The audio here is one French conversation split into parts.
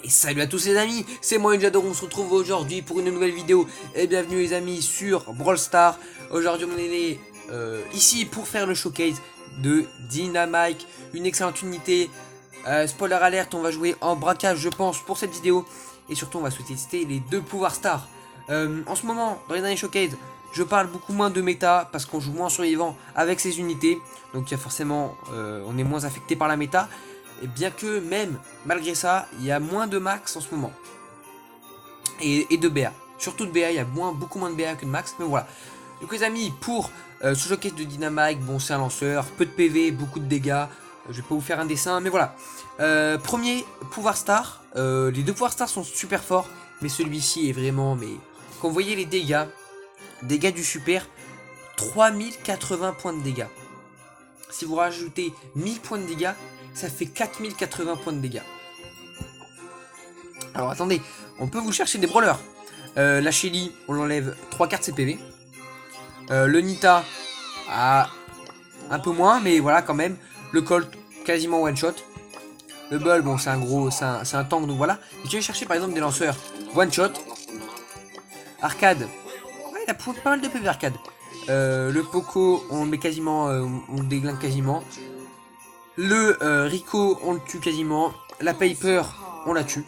Et salut à tous les amis, c'est moi Njador, on se retrouve aujourd'hui pour une nouvelle vidéo. Et bienvenue les amis sur Brawl Stars. Aujourd'hui on est ici pour faire le showcase de Dynamike, une excellente unité. Spoiler alerte, on va jouer en braquage je pense pour cette vidéo. Et surtout on va se tester les deux pouvoirs stars. En ce moment, dans les derniers showcases, je parle beaucoup moins de méta parce qu'on joue moins survivant avec ces unités. Donc il y a forcément, on est moins affecté par la méta. Et bien que même, malgré ça, il y a moins de max en ce moment. Et de BA. Surtout de BA, il y a beaucoup moins de BA que de max. Mais voilà. Donc les amis, pour ce showcase de Dynamike, bon c'est un lanceur, peu de PV, beaucoup de dégâts. Je vais pas vous faire un dessin, mais voilà. Premier pouvoir star. Les deux pouvoirs stars sont super forts. Mais celui-ci est vraiment... mais quand vous voyez les dégâts du super, 3080 points de dégâts. Si vous rajoutez 1000 points de dégâts, ça fait 4080 points de dégâts. Alors attendez, on peut vous chercher des brawlers. La Shelly, on l'enlève 3 quarts de ses PV. Le Nita, un peu moins, mais voilà quand même. Le Colt, quasiment one shot. Le Bull, bon c'est un gros, c'est un tank, donc voilà. Et tu vas chercher par exemple des lanceurs one shot. Arcade, ouais, il a pas mal de PV Arcade. Le Poco, on le met quasiment, on le déglingue quasiment. Le Rico, on le tue quasiment. La Piper, on la tue.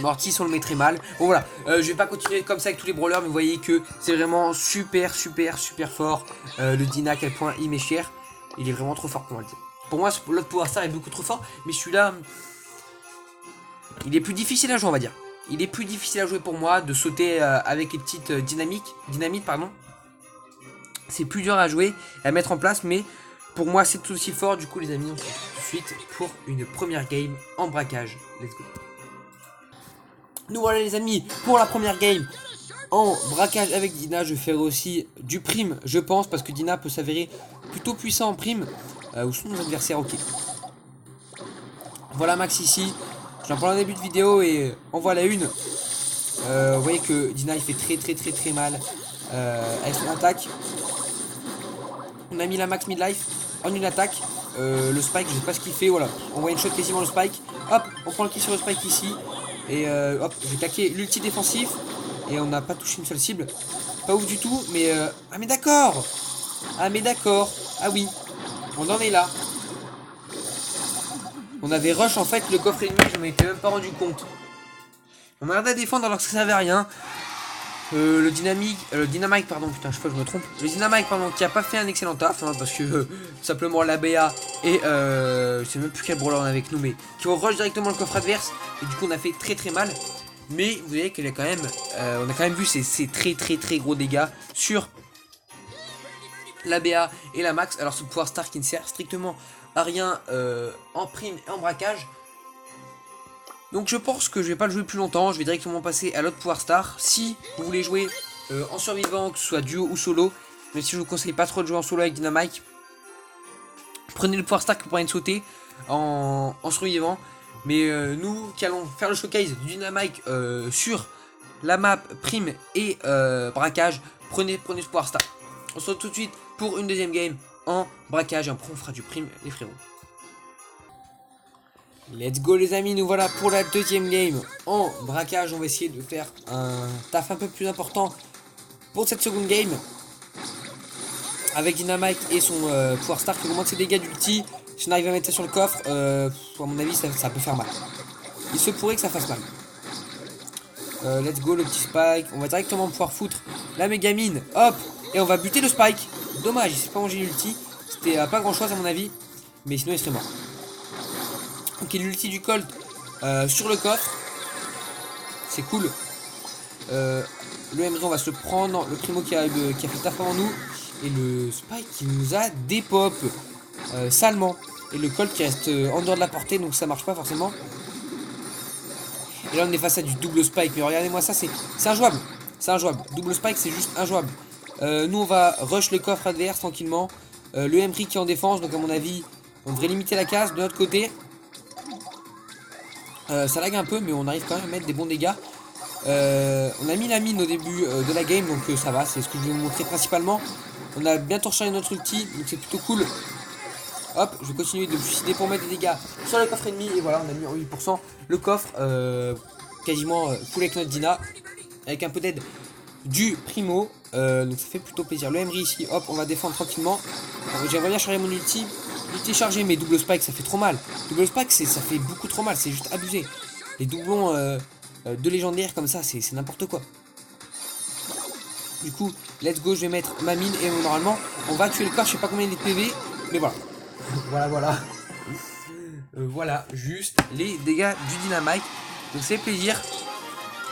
Mortis, on le met très mal. Bon voilà, je vais pas continuer comme ça avec tous les brawlers, mais vous voyez que c'est vraiment super fort. Le Dina, à quel point il m'est cher. Il est vraiment trop fort pour moi. Pour moi, l'autre pouvoir star est beaucoup trop fort, mais celui-là, il est plus difficile à jouer, on va dire. Il est plus difficile à jouer pour moi de sauter avec les petites dynamites, pardon. C'est plus dur à jouer, à mettre en place, mais pour moi c'est tout aussi fort. Du coup les amis, on se retrouve tout de suite pour une première game en braquage. Let's go. Nous voilà les amis pour la première game en braquage avec Dina. Je vais faire aussi du prime je pense, parce que Dina peut s'avérer plutôt puissant en prime. Où sont nos adversaires? Ok. Voilà Max ici. J'en parle en début de vidéo et en voilà une. Vous voyez que Dina il fait très mal avec son attaque. On a mis la max midlife en une attaque. Le spike, je sais pas ce qu'il fait. Voilà, on voit une shot quasiment le spike. Hop, on prend le kill sur le spike ici. Et hop, j'ai claqué l'ulti défensif. Et on n'a pas touché une seule cible. Pas ouf du tout, mais ah mais d'accord. Ah mais d'accord. Ah oui, on en est là. On avait rush en fait le coffre ennemi, je m'en étais même pas rendu compte. On m'a regardé à défendre alors que ça servait à rien. Le Dynamike, pardon, putain, je crois que je me trompe. Le Dynamike, pardon, qui a pas fait un excellent taf, hein, parce que simplement la BA et je sais même plus quel brawler on a avec nous, mais qui ont rush directement le coffre adverse, et du coup on a fait très mal. Mais vous voyez qu'il est quand même, on a quand même vu ces très gros dégâts sur la BA et la max. Alors ce pouvoir star qui ne sert strictement à rien en prime et en braquage. Donc je pense que je vais pas le jouer plus longtemps, je vais directement passer à l'autre pouvoir star. Si vous voulez jouer en survivant, que ce soit duo ou solo, même si je vous conseille pas trop de jouer en solo avec Dynamike, prenez le pouvoir star qui vous permet de sauter en survivant. Mais nous qui allons faire le showcase du Dynamike sur la map prime et braquage, prenez ce pouvoir star. On se retrouve tout de suite pour une deuxième game en braquage, et après on fera du prime les frérots. Let's go les amis, nous voilà pour la deuxième game en braquage. On va essayer de faire un taf un peu plus important pour cette seconde game avec Dynamike et son pouvoir star qui augmente ses dégâts d'ulti. Si on arrive à mettre ça sur le coffre, à mon avis ça peut faire mal. Il se pourrait que ça fasse mal. Let's go le petit spike. On va directement pouvoir foutre la mégamine. Hop. Et on va buter le spike. Dommage, il s'est pas mangé l'ulti. C'était pas grand chose à mon avis, mais sinon il serait mort. Ok, l'ulti du Colt sur le coffre. C'est cool. Le MZ on va se prendre. Le Primo qui a fait le taf avant nous. Et le Spike qui nous a dépop salement. Et le Colt qui reste en dehors de la portée. Donc ça marche pas forcément. Et là on est face à du double Spike. Mais regardez-moi ça, c'est injouable. C'est injouable. Double Spike c'est juste injouable. Nous on va rush le coffre adverse tranquillement. Le Emery qui est en défense. Donc à mon avis on devrait limiter la casse. De notre côté ça lag un peu, mais on arrive quand même à mettre des bons dégâts. On a mis la mine au début de la game, donc ça va, c'est ce que je vais vous montrer principalement. On a bientôt rechargé notre ulti, donc c'est plutôt cool. Hop, je vais continuer de me suicider pour mettre des dégâts sur le coffre ennemi. Et voilà, on a mis en 8% le coffre quasiment full avec notre Dina. Avec un peu d'aide du Primo. Donc ça fait plutôt plaisir. Le Emery ici, hop, on va défendre tranquillement. J'aimerais bien charger mon ulti. Ulti chargé, mais double spike, ça fait trop mal. Double spike, ça fait beaucoup trop mal, c'est juste abusé. Les doublons de légendaires comme ça, c'est n'importe quoi. Du coup, let's go, je vais mettre ma mine et normalement, on va tuer le corps, je sais pas combien il est de PV, mais voilà. Voilà. Voilà, juste les dégâts du Dynamite. Donc c'est plaisir.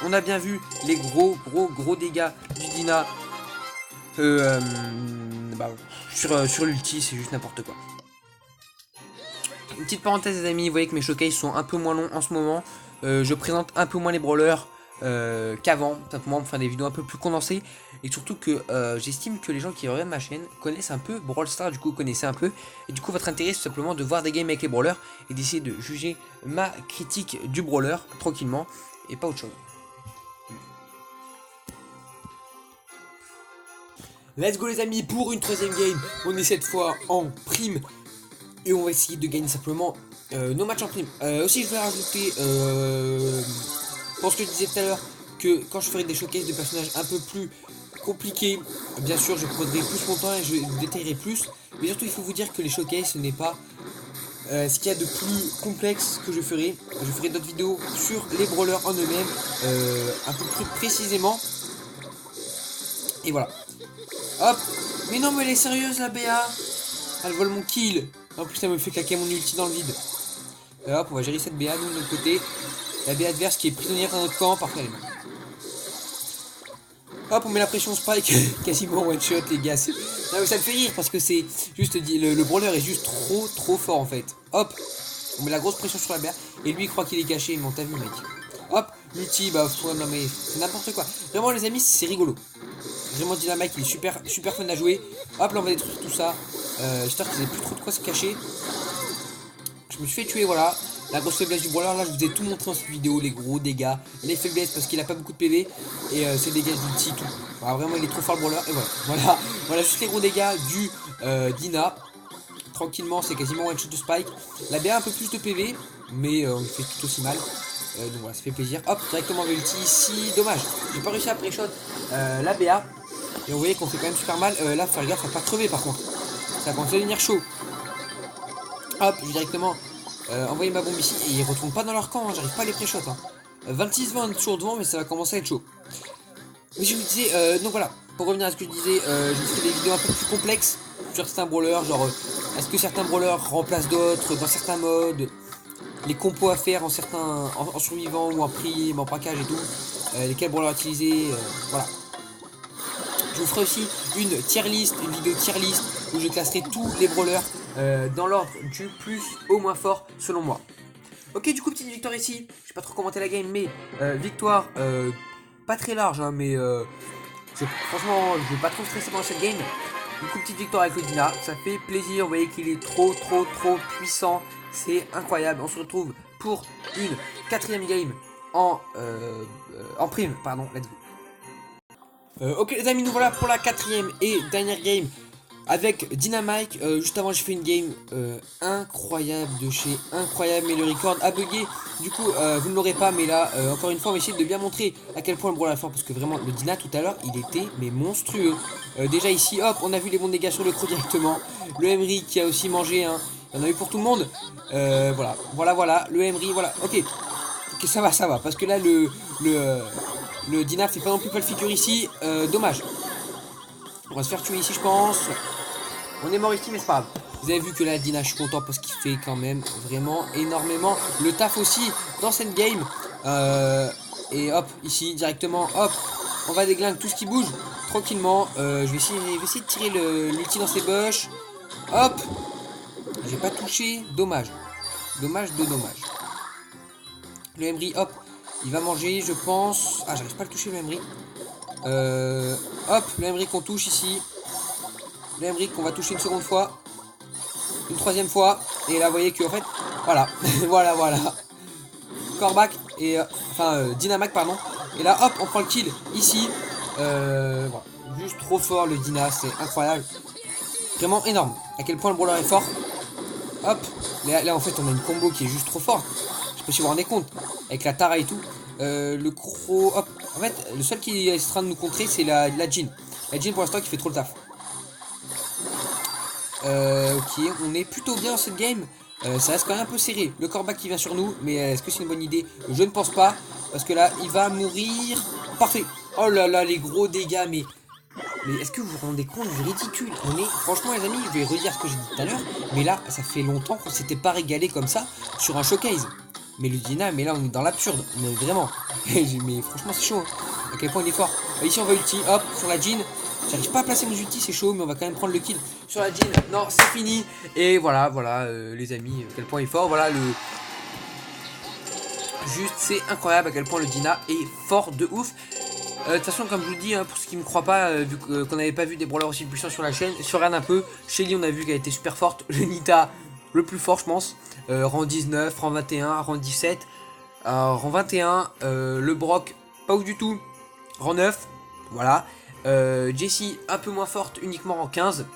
On a bien vu les gros dégâts du Dina sur l'ulti, c'est juste n'importe quoi. Une petite parenthèse les amis, vous voyez que mes showcases sont un peu moins longs en ce moment. Je présente un peu moins les brawlers qu'avant, simplement pour faire des vidéos un peu plus condensées. Et surtout que j'estime que les gens qui regardent ma chaîne connaissent un peu Brawl Stars, du coup connaissez un peu. Et du coup votre intérêt c'est simplement de voir des games avec les brawlers et d'essayer de juger ma critique du brawler tranquillement et pas autre chose. Let's go les amis pour une troisième game. On est cette fois en prime. Et on va essayer de gagner simplement nos matchs en prime. Aussi je vais rajouter pour ce que je disais tout à l'heure, que quand je ferai des showcases de personnages un peu plus compliqués, bien sûr je prendrai plus mon temps et je détaillerai plus. Mais surtout il faut vous dire que les showcases ce n'est pas ce qu'il y a de plus complexe que je ferai. Je ferai d'autres vidéos sur les brawlers en eux-mêmes, un peu plus précisément. Et voilà. Hop. Mais non mais elle est sérieuse la BA. Elle vole mon kill. En plus elle me fait claquer mon ulti dans le vide. Hop, on va gérer cette BA nous de notre côté. La BA adverse qui est prisonnière dans notre camp, parfait elle est morte. Hop, on met la pression spike, quasiment one shot les gars. Non mais ça me fait rire parce que c'est juste le brawler est juste trop fort en fait. Hop, on met la grosse pression sur la BA et lui il croit qu'il est caché, mais on t'a vu mec. Hop, l'ulti, bah non mais c'est n'importe quoi. Vraiment les amis c'est rigolo. Vraiment Dynamite il est super fun à jouer. Hop là on va détruire tout ça. J'espère qu'ils n'avaient plus trop de quoi se cacher. Je me suis fait tuer voilà. La grosse faiblesse du brawler, là je vous ai tout montré dans cette vidéo, les gros dégâts, les faiblesses parce qu'il a pas beaucoup de PV et ses dégâts d'ulti tout. Voilà, vraiment il est trop fort le brawler et voilà juste les gros dégâts du Dina. Tranquillement c'est quasiment one shot de spike. La BA un peu plus de PV mais on fait tout aussi mal. Donc voilà ça fait plaisir. Hop directement avec l'ulti ici, dommage. J'ai pas réussi à pré-shot la BA. Et vous voyez qu'on fait quand même super mal. Là faut faire gaffe à pas crever par contre. Ça commence à devenir chaud. Hop je vais directement envoyer ma bombe ici et ils retournent pas dans leur camp, hein, j'arrive pas à les pré-shot. 26-20 toujours devant mais ça va commencer à être chaud. Mais je vous disais, donc voilà, pour revenir à ce que je disais, je vous ferai des vidéos un peu plus complexes sur certains brawlers, genre est-ce que certains brawlers remplacent d'autres dans certains modes, les compos à faire en certains en survivant ou en prime, en braquage et tout, lesquels brawlers utiliser, voilà. Je vous ferai aussi une tier list, une vidéo tier list où je classerai tous les brawlers dans l'ordre du plus au moins fort selon moi. Ok du coup petite victoire ici, je vais pas trop commenter la game mais victoire pas très large hein, mais franchement je vais pas trop stresser pendant cette game. Du coup petite victoire avec le Dina, ça fait plaisir, vous voyez qu'il est trop puissant, c'est incroyable. On se retrouve pour une quatrième game en prime, pardon, let's go. Ok les amis, nous voilà pour la quatrième et dernière game avec Dynamite. Juste avant j'ai fait une game incroyable de chez incroyable, mais le record a bugué. Du coup vous ne l'aurez pas, mais là encore une fois on va essayer de bien montrer à quel point le brawler est fort. Parce que vraiment le Dina tout à l'heure il était mais monstrueux. Déjà ici hop on a vu les bons dégâts sur le croc directement. Le Emery qui a aussi mangé hein. Il y en a eu pour tout le monde. Voilà le Emery voilà. Ok ça va parce que là le Dina fait pas non plus pas le figure ici, dommage. On va se faire tuer ici je pense. On est mort ici mais c'est pas grave. Vous avez vu que là Dina je suis content parce qu'il fait quand même vraiment énormément le taf aussi dans cette game. Et hop ici directement hop on va déglinguer tout ce qui bouge tranquillement. Je vais essayer de tirer l'ulti dans ses bush. Hop. J'ai pas touché, dommage. Dommage. Le Emery hop il va manger je pense. Ah j'arrive pas à le toucher le Emery. Hop le Emery qu'on touche ici. Le Emery qu'on va toucher une seconde fois. Une troisième fois. Et là vous voyez que en fait voilà. voilà. Corbac et Dynamite pardon. Et là hop on prend le kill ici. Voilà. Juste trop fort le Dina, c'est incroyable. Vraiment énorme. À quel point le brawler est fort. Hop. Là, en fait, on a une combo qui est juste trop forte. Je sais pas si vous vous rendez compte. Avec la Tara et tout. Le Crow. Hop. En fait, le seul qui est en train de nous contrer, c'est la Jean. La Jean, pour l'instant, qui fait trop le taf. Ok, on est plutôt bien dans cette game. Ça reste quand même un peu serré. Le Corbac qui vient sur nous. Mais est-ce que c'est une bonne idée? Je ne pense pas. Parce que là, il va mourir. Parfait. Oh là là, les gros dégâts. Mais est-ce que vous vous rendez compte du ridicule? On est, franchement les amis, je vais redire ce que j'ai dit tout à l'heure, mais là, ça fait longtemps qu'on s'était pas régalé comme ça sur un showcase. Mais le Dina, mais là on est dans l'absurde, mais vraiment. Mais franchement c'est chaud, hein. À quel point il est fort. Ici on va ulti, hop, sur la Jean. J'arrive pas à placer mes ultis, c'est chaud, mais on va quand même prendre le kill sur la Jean. Non, c'est fini. Et voilà, les amis, à quel point il est fort. Voilà le... Juste, c'est incroyable à quel point le Dina est fort de ouf. De toute façon, comme je vous le dis, hein, pour ceux qui ne me croient pas, vu qu'on n'avait pas vu des brawlers aussi puissants sur la chaîne, si on regarde un peu, Shelly on a vu qu'elle était super forte, le Nita le plus fort je pense, rang 19, rang 21, rang 17, rang 21, le Brock pas ouf du tout, rang 9, voilà, Jessie un peu moins forte, uniquement rang 15,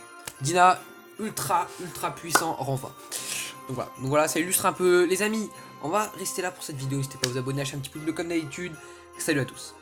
Dina ultra puissant, rang 20. Donc voilà, ça illustre un peu les amis, on va rester là pour cette vidéo, n'hésitez pas à vous abonner, lâcher un petit pouce bleu comme d'habitude, salut à tous.